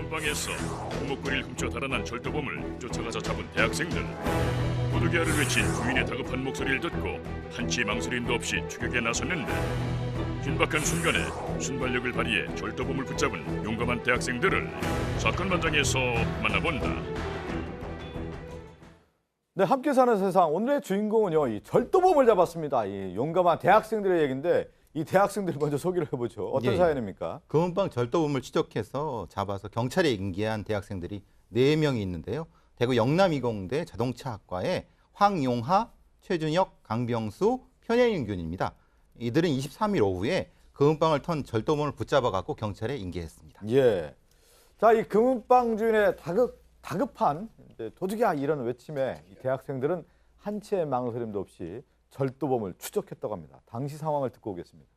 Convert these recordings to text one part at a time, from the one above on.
금은방에서 목걸이를 훔쳐 달아난 절도범을 쫓아가서 잡은 대학생들. 도둑이야를 외친 주인의 다급한 목소리를 듣고 한치의 망설임도 없이 추격에 나섰는데 긴박한 순간에 순발력을 발휘해 절도범을 붙잡은 용감한 대학생들을 사건 현장에서 만나본다. 네, 함께 사는 세상 오늘의 주인공은요, 이 절도범을 잡았습니다. 이 용감한 대학생들의 얘기인데 이 대학생들 먼저 소개를 해보죠. 어떤 사연입니까? 금은방 절도범을 추적해서 잡아서 경찰에 인계한 대학생들이 4명이 있는데요. 대구 영남이공대 자동차학과의 황용하, 최준혁, 강병수, 현혜윤 군입니다. 이들은 23일 오후에 금은방을 턴 절도범을 붙잡아갖고 경찰에 인계했습니다. 예. 자, 이 금은방 주인의 다급한 도둑이야 이런 외침에 이 대학생들은 한치의 망설임도 없이 절도범을 추적했다고 합니다. 당시 상황을 듣고 오겠습니다.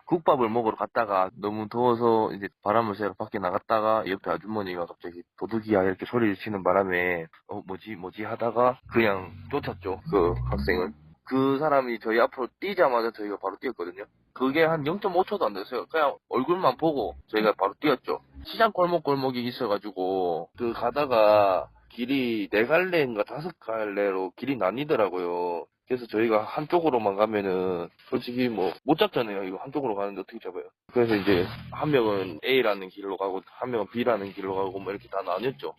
국밥을 먹으러 갔다가 너무 더워서 이제 바람을 쐬러 밖에 나갔다가 옆에 아주머니가 갑자기 도둑이야 이렇게 소리를 치는 바람에 뭐지 하다가 그냥 쫓았죠. 그 학생을. 그 사람이 저희 앞으로 뛰자마자 저희가 바로 뛰었거든요. 그게 한 0.5초도 안 됐어요. 그냥 얼굴만 보고 저희가 바로 뛰었죠. 시장 골목골목이 있어가지고 그 가다가 길이 4갈래인가 5갈래로 길이 나뉘더라고요. 그래서 저희가 한쪽으로만 가면은 솔직히 뭐 못 잡잖아요. 이거 한쪽으로 가는데 어떻게 잡아요? 그래서 이제 한 명은 A라는 길로 가고 한 명은 B라는 길로 가고 뭐 이렇게 다 나뉘었죠.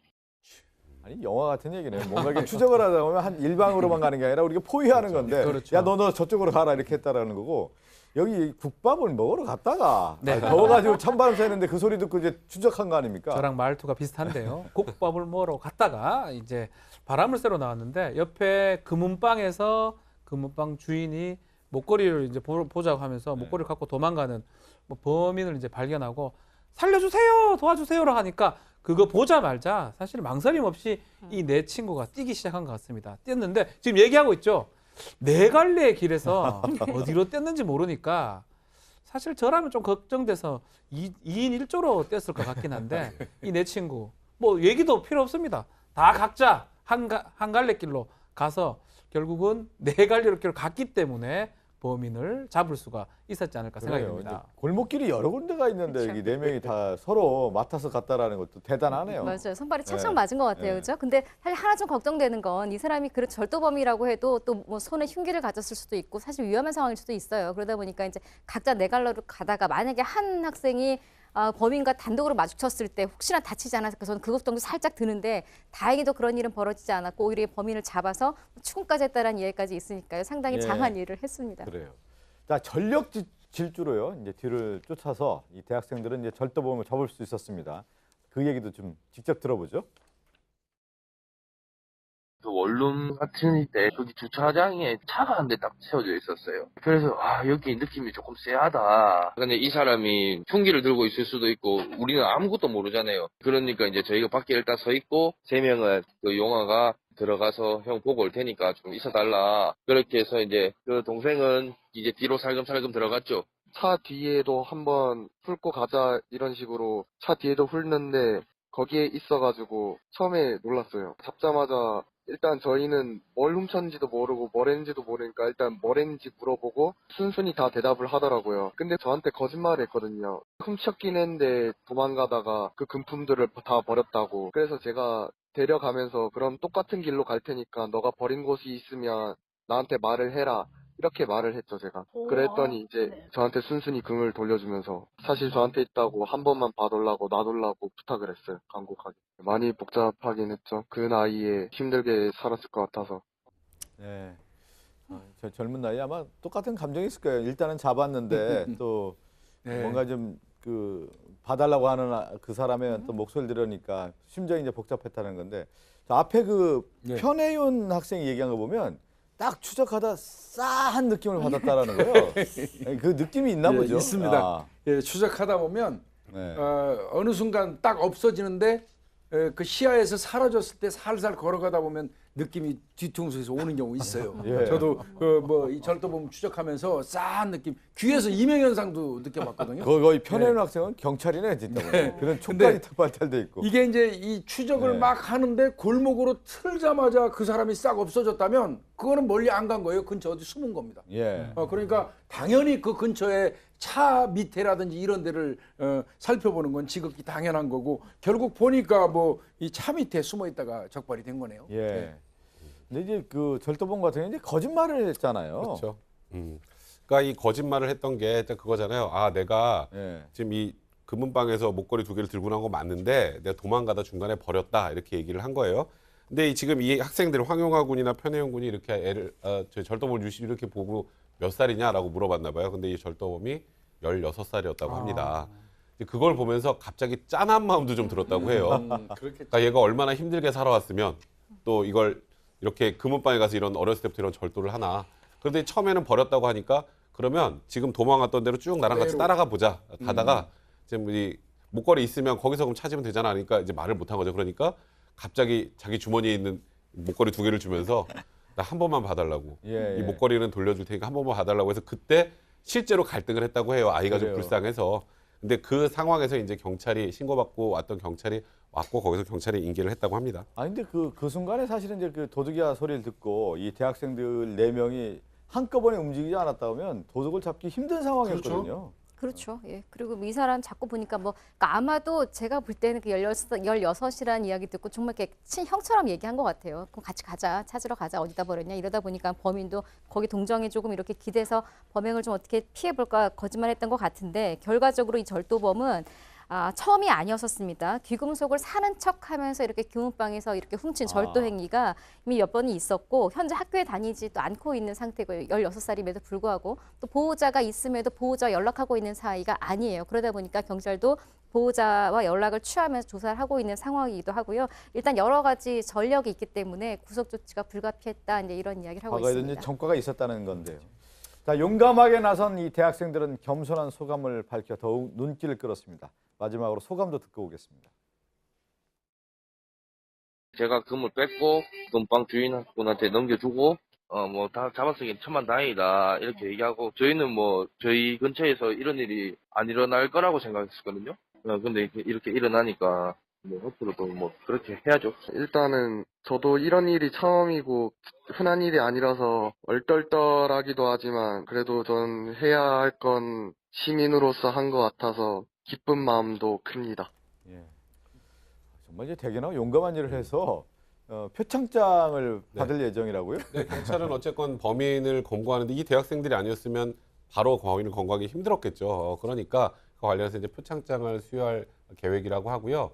아니 영화 같은 얘기네. 뭔가 이렇게 추적을 하다 보면 한 일방으로만 가는 게 아니라 우리가 포위하는 건데 그렇죠. 야 너 저쪽으로 가라 이렇게 했다라는 거고 여기 국밥을 먹으러 갔다가 더워가지고 찬바람 쐬는데 그 소리 듣고 이제 추적한 거 아닙니까? 저랑 말투가 비슷한데요. 국밥을 먹으러 갔다가 이제 바람을 쐬러 나왔는데 옆에 금은방에서 금은방 주인이 목걸이를 이제 보자고 하면서 목걸이를 갖고 도망가는 뭐 범인을 이제 발견하고 살려주세요, 도와주세요라고 하니까 그거 보자마자 사실 망설임 없이 이 네 친구가 뛰기 시작한 것 같습니다. 뛰었는데 지금 얘기하고 있죠. 4갈래의 길에서 어디로 뛰었는지 모르니까 사실 저라면 좀 걱정돼서 2인 1조로 뛰었을 것 같긴 한데 이 네 친구 뭐 얘기도 필요 없습니다. 다 각자 한 갈래 길로 가서 결국은 4갈래 길로 갔기 때문에 범인을 잡을 수가 있었지 않을까 생각이 듭니다. 골목길이 여러 군데가 있는데 그렇죠. 이 4명이 다 서로 맡아서 갔다라는 것도 대단하네요. 맞아요. 손발이 착착 맞은 것 같아요. 그렇죠? 근데 사실 하나 좀 걱정되는 건 이 사람이 그런 절도범이라고 해도 또 뭐 손에 흉기를 가졌을 수도 있고 사실 위험한 상황일 수도 있어요. 그러다 보니까 이제 각자 4갈래로 가다가 만약에 한 학생이 범인과 단독으로 마주쳤을 때 혹시나 다치지 않았을까 저는 그 걱정도 살짝 드는데 다행히도 그런 일은 벌어지지 않았고 오히려 범인을 잡아서 추궁까지 했다는 이야기까지 있으니까요. 상당히 장한 일을 했습니다. 그래요. 자, 전력 질주로요. 이제 뒤를 쫓아서 이 대학생들은 이제 절도범을 잡을 수 있었습니다. 그 얘기도 좀 직접 들어보죠. 그 원룸 같은 때 저기 주차장에 차가 한 대 딱 세워져 있었어요. 그래서 여기 느낌이 조금 쎄하다. 근데 이 사람이 흉기를 들고 있을 수도 있고 우리는 아무것도 모르잖아요. 그러니까 이제 저희가 밖에 일단 서 있고 3명은 그 용화가 들어가서 형 보고 올 테니까 좀 있어달라. 그렇게 해서 이제 그 동생은 이제 뒤로 살금살금 들어갔죠. 차 뒤에도 한번 훑고 가자 이런 식으로 차 뒤에도 훑는데 거기에 있어가지고 처음에 놀랐어요. 잡자마자 일단 저희는 뭘 훔쳤는지도 모르고 뭘 했는지도 모르니까 일단 뭘 했는지 물어보고 순순히 다 대답을 하더라고요. 근데 저한테 거짓말을 했거든요. 훔쳤긴 했는데 도망가다가 그 금품들을 다 버렸다고. 그래서 제가 데려가면서 그럼 똑같은 길로 갈 테니까 너가 버린 곳이 있으면 나한테 말을 해라. 이렇게 말을 했죠, 제가. 그랬더니 이제 저한테 순순히 금을 돌려주면서 사실 저한테 있다고 한 번만 봐달라고 놔둘라고 부탁을 했어요, 간곡하게. 많이 복잡하긴 했죠. 그 나이에 힘들게 살았을 것 같아서. 네. 저 젊은 나이에 아마 똑같은 감정이 있을 거예요. 일단은 잡았는데 또 뭔가 좀 그 봐달라고 하는 그 사람의 또 목소리를 들으니까 심정이 이제 복잡했다는 건데 앞에 그 편혜윤 학생이 얘기한 거 보면 딱 추적하다 싸한 느낌을 받았다라는 거예요. 그 느낌이 있나 보죠. 있습니다. 추적하다 보면 어느 순간 딱 없어지는데 그 시야에서 사라졌을 때 살살 걸어가다 보면 느낌이 뒤통수에서 오는 경우 있어요. 예. 저도 그 뭐 이 절도범 추적하면서 싸한 느낌, 귀에서 이명현상도 느껴봤거든요. 거의 편애는 학생은 경찰이네 진짜. 그런 촉까지 발달돼 있고. 이게 이제 이 추적을 네. 막 하는데 골목으로 틀자마자 그 사람이 싹 없어졌다면 그거는 멀리 안 간 거예요. 근처 어디 숨은 겁니다. 예. 그러니까 당연히 그 근처에 차 밑에라든지 이런 데를 살펴보는 건 지극히 당연한 거고 결국 보니까 뭐 이 차 밑에 숨어 있다가 적발이 된 거네요. 예. 근데 이제 그 절도범 같은 경우는 이제 거짓말을 했잖아요. 그렇죠. 그러니까 이 거짓말을 했던 게 일단 그거잖아요. 아, 내가 예. 지금 이 금은방에서 목걸이 2개를 들고 나온 거 맞는데 내가 도망가다 중간에 버렸다 이렇게 얘기를 한 거예요. 근데 지금 이 학생들 황용하 군이나 편혜영 군이 이렇게 저 절도범을 유심히 이렇게 보고 몇 살이냐라고 물어봤나 봐요. 근데 이 절도범이 16살이었다고 합니다. 이제 그걸 보면서 갑자기 짠한 마음도 좀 들었다고 해요. 그러니까 얘가 얼마나 힘들게 살아왔으면 또 이걸 이렇게 금은방에 가서 이런 어렸을 때부터 이런 절도를 하나. 그런데 처음에는 버렸다고 하니까 그러면 지금 도망갔던 대로 쭉 나랑 같이 따라가 보자. 가다가 지금 이 목걸이 있으면 거기서 그럼 찾으면 되잖아. 그러니까 이제 말을 못한 거죠. 그러니까 갑자기 자기 주머니에 있는 목걸이 2개를 주면서 나 한 번만 봐달라고. 예, 예. 이 목걸이는 돌려줄 테니까 한 번만 봐달라고 해서 그때 실제로 갈등을 했다고 해요. 아이가 좀 그래요. 불쌍해서. 근데 그 상황에서 이제 경찰이 신고받고 왔던 경찰이 왔고 거기서 경찰이 인계를 했다고 합니다. 아 근데 그 순간에 사실은 이제 그 도둑이야 소리를 듣고 이 대학생들 4명이 한꺼번에 움직이지 않았다 하면 도둑을 잡기 힘든 상황이었거든요. 그렇죠. 예. 그리고 뭐이 사람 자꾸 보니까 뭐 그러니까 아마도 제가 볼 때는 그 16이라는 이야기 듣고 정말 이렇게 친형처럼 얘기한 것 같아요. 그럼 같이 가자. 찾으러 가자. 어디다 버렸냐. 이러다 보니까 범인도 거기 동정이 조금 이렇게 기대서 범행을 좀 어떻게 피해볼까 거짓말했던 것 같은데 결과적으로 이 절도범은 처음이 아니었었습니다. 귀금속을 사는 척하면서 이렇게 금은방에서 이렇게 훔친 절도 행위가 이미 몇 번이 있었고 현재 학교에 다니지도 않고 있는 상태고 16살임에도 불구하고 또 보호자가 있음에도 보호자와 연락하고 있는 사이가 아니에요. 그러다 보니까 경찰도 보호자와 연락을 취하면서 조사를 하고 있는 상황이기도 하고요. 일단 여러 가지 전력이 있기 때문에 구속 조치가 불가피했다 이제 이런 이야기를 하고 과거에도 있습니다. 이제 전과가 있었다는 건데요. 자, 용감하게 나선 이 대학생들은 겸손한 소감을 밝혀 더욱 눈길을 끌었습니다. 마지막으로 소감도 듣고 오겠습니다. 제가 금을 뺐고 금방 주인분한테 넘겨주고 뭐 다 잡았으니 천만다행이다 이렇게 얘기하고 저희는 뭐 저희 근처에서 이런 일이 안 일어날 거라고 생각했었거든요. 근데 이렇게 일어나니까 뭐 앞으로도 뭐 그렇게 해야죠. 일단은 저도 이런 일이 처음이고 흔한 일이 아니라서 얼떨떨하기도 하지만 그래도 전 해야 할 건 시민으로서 한 것 같아서 기쁜 마음도 큽니다. 예. 정말 이제 대견하고 용감한 일을 해서 표창장을 받을 예정이라고요? 네, 경찰은 어쨌건 범인을 검거하는데 이 대학생들이 아니었으면 바로 범인을 검거하기 힘들었겠죠. 그러니까 그 관련해서 이제 표창장을 수여할 계획이라고 하고요.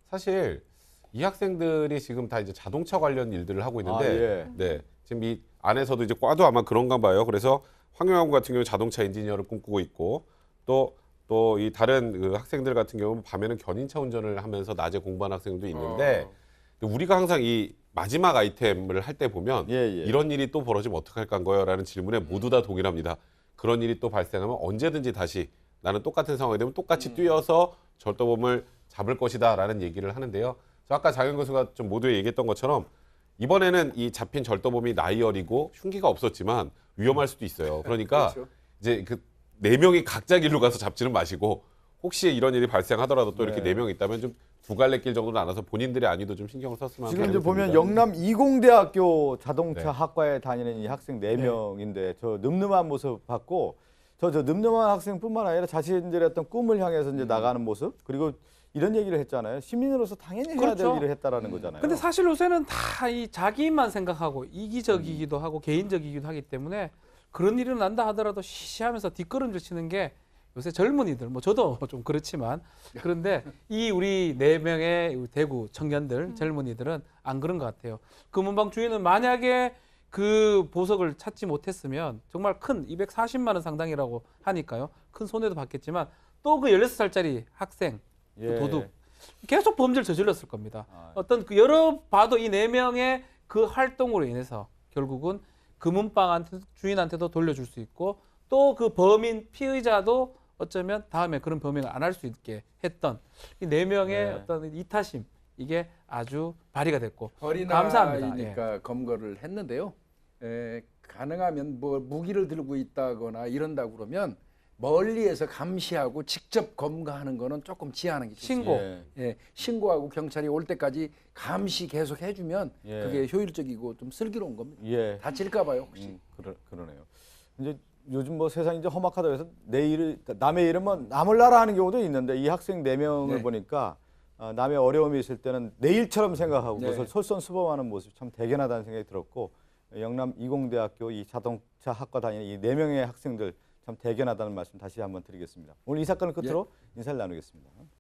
사실 이 학생들이 지금 다 이제 자동차 관련 일들을 하고 있는데, 예. 네, 지금 이 안에서도 이제 과도 아마 그런가 봐요. 그래서 황영환 같은 경우 자동차 엔지니어를 꿈꾸고 있고 또 이 다른 그 학생들 같은 경우는 밤에는 견인차 운전을 하면서 낮에 공부하는 학생도 있는데 우리가 항상 이 마지막 아이템을 할 때 보면 이런 일이 또 벌어지면 어떡할까 한 거예요라는 질문에 모두 다 동일합니다. 그런 일이 또 발생하면 언제든지 다시 나는 똑같은 상황이 되면 똑같이 뛰어서 절도범을 잡을 것이다라는 얘기를 하는데요. 저 아까 장현 교수가 좀 모두에 얘기했던 것처럼 이번에는 이 잡힌 절도범이 나이 어리고 흉기가 없었지만 위험할 수도 있어요. 그러니까 그렇죠. 이제 그 4명이 각자 길로 가서 잡지는 마시고 혹시 이런 일이 발생하더라도 또 이렇게 4명 있다면 좀 두 갈래길 정도 나눠서 본인들의 안위도 좀 신경을 썼으면 지금 이제 하는 보면 생각이 영남 이공대학교 자동차 네. 학과에 다니는 이 학생 4명인데 저 늠름한 모습 봤고 저 늠름한 학생뿐만 아니라 자신들의 어떤 꿈을 향해서 이제 나가는 모습 그리고 이런 얘기를 했잖아요. 시민으로서 당연히 해야 될 그렇죠. 일을 했다라는 거잖아요. 근데 사실 요새는 다 이 자기만 생각하고 이기적이기도 하고 개인적이기도 하기 때문에 그런 일이 난다 하더라도 시시하면서 뒷걸음질 치는 게 요새 젊은이들, 뭐 저도 좀 그렇지만 그런데 이 우리 4명의 대구 청년들, 젊은이들은 안 그런 것 같아요. 금은방 주인은 만약에 그 보석을 찾지 못했으면 정말 큰 240만 원 상당이라고 하니까요. 큰 손해도 받겠지만 또 그 16살짜리 학생, 그 도둑 계속 범죄를 저질렀을 겁니다. 어떤 그 여러 봐도 이 4명의 그 활동으로 인해서 결국은 금은방 주인한테도 돌려줄 수 있고 또 그 범인 피의자도 어쩌면 다음에 그런 범행을 안 할 수 있게 했던 이 4명의 어떤 이타심 이게 아주 발휘가 됐고 어린아이니까 감사합니다. 검거를 했는데요. 가능하면 뭐 무기를 들고 있다거나 이런다고 그러면 멀리에서 감시하고 직접 검거하는 거는 조금 지하는 게 좋습니다. 신고. 예. 예, 신고하고 경찰이 올 때까지 감시 계속 해주면 예. 그게 효율적이고 좀 슬기로운 겁니다. 예. 다칠까 봐요 혹시. 그러네요. 이제 요즘 뭐 세상이 이제 험악하다 해서 남의 일은 남을 나라 하는 경우도 있는데 이 학생 4명을 네. 보니까 남의 어려움이 있을 때는 내 일처럼 생각하고 네. 그것을 솔선수범하는 모습이 참 대견하다는 생각이 들었고 영남 이공대학교 이 자동차 학과 다니는 이 4명의 학생들 참 대견하다는 말씀 다시 한번 드리겠습니다. 오늘 이 사건을 끝으로 인사를 나누겠습니다.